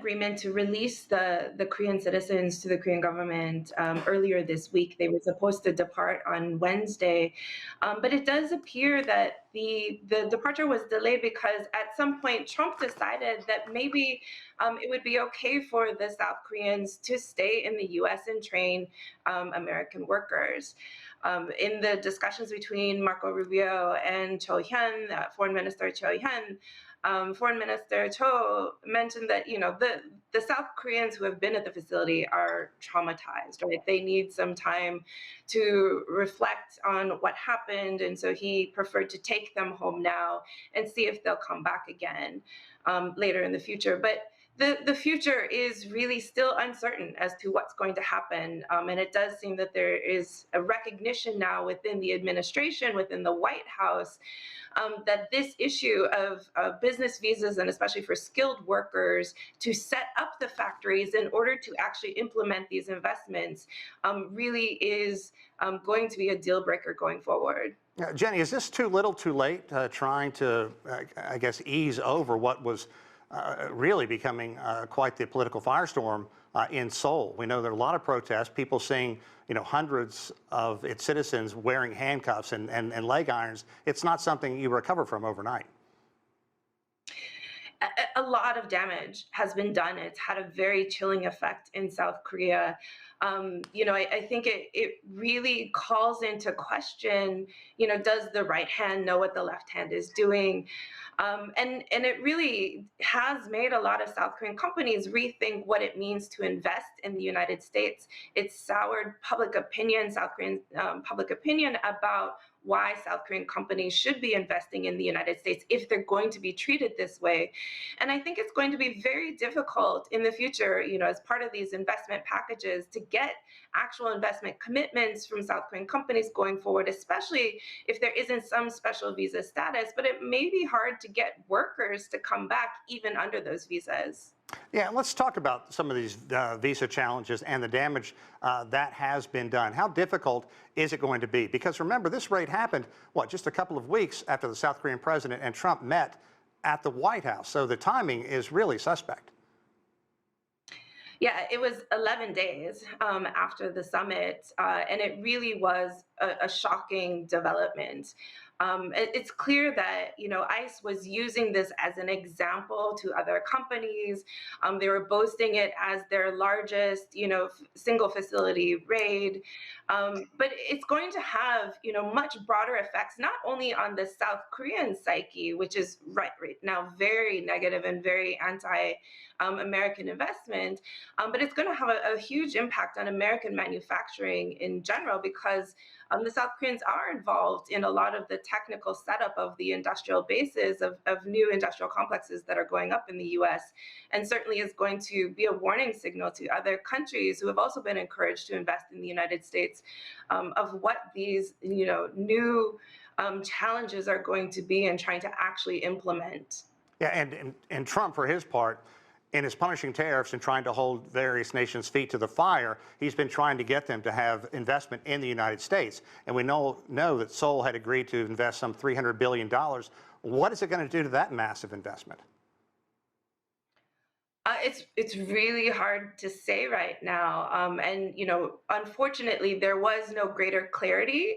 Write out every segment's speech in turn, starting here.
agreement to release the Korean citizens to the Korean government earlier this week. They were supposed to depart on Wednesday, but it does appear that the departure was delayed because at some point Trump decided that maybe it would be okay for the South Koreans to stay in the U.S. and train American workers. In the discussions between Marco Rubio and Cho Hyun, Foreign Minister Cho Hyun, Foreign Minister Cho mentioned that the South Koreans who have been at the facility are traumatized, right? They need some time to reflect on what happened, and so he preferred to take them home now and see if they'll come back again later in the future. But the future is really still uncertain as to what's going to happen. And it does seem that there is a recognition now within the administration, within the White House, that this issue of business visas, and especially for skilled workers, to set up the factories in order to actually implement these investments really is going to be a deal breaker going forward. Jenny, is this too little too late trying to, I guess, ease over what was really becoming quite the political firestorm in Seoul? We know there are a lot of protests, people seeing hundreds of its citizens wearing handcuffs and leg irons. It's not something you recover from overnight. A lot of damage has been done. It's had a very chilling effect in South Korea. I think it really calls into question, does the right hand know what the left hand is doing? And it really has made a lot of South Korean companies rethink what it means to invest in the United States. It's soured public opinion, South Korean public opinion about why South Korean companies should be investing in the United States if they're going to be treated this way. And I think it's going to be very difficult in the future, as part of these investment packages, to get actual investment commitments from South Korean companies going forward, especially if there isn't some special visa status. But it may be hard to get workers to come back even under those visas. Yeah, let's talk about some of these visa challenges and the damage that has been done. How difficult is it going to be? Because remember, this raid happened, just a couple of weeks after the South Korean president and Trump met at the White House. So the timing is really suspect. Yeah, it was 11 days after the summit, and it really was a shocking development. It's clear that ICE was using this as an example to other companies. They were boasting it as their largest single facility raid. But it's going to have much broader effects, not only on the South Korean psyche, which is right now very negative and very anti-American investment, but it's going to have a huge impact on American manufacturing in general, because the South Koreans are involved in a lot of the technical setup of the industrial bases of new industrial complexes that are going up in the U.S., and certainly is going to be a warning signal to other countries who have also been encouraged to invest in the United States of what these new challenges are going to be in trying to actually implement. Yeah, and Trump, for his part, in his punishing tariffs and trying to hold various nations' feet to the fire, he's been trying to get them to have investment in the United States. And we know that Seoul had agreed to invest some $300 billion. What is it going to do to that massive investment? It's really hard to say right now, and unfortunately, there was no greater clarity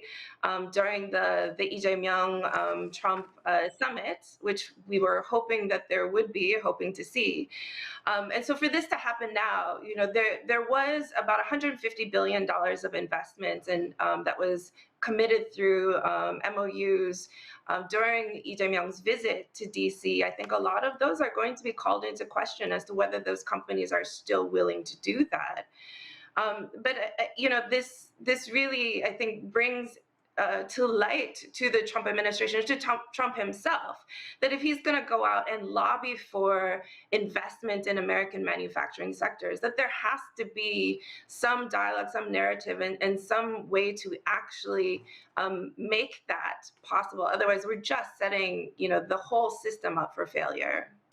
during the Lee Jae-myung Trump summit, which we were hoping that there would be, hoping to see. And so for this to happen now, there was about $150 billion of investments, and that was committed through MOUs during Lee Jae-myung's visit to DC. I think a lot of those are going to be called into question as to whether those companies are still willing to do that. But this really, I think, brings to light to the Trump administration, to Trump himself, that if he's going to go out and lobby for investment in American manufacturing sectors, that there has to be some dialogue, some narrative, and some way to actually make that possible. Otherwise, we're just setting the whole system up for failure.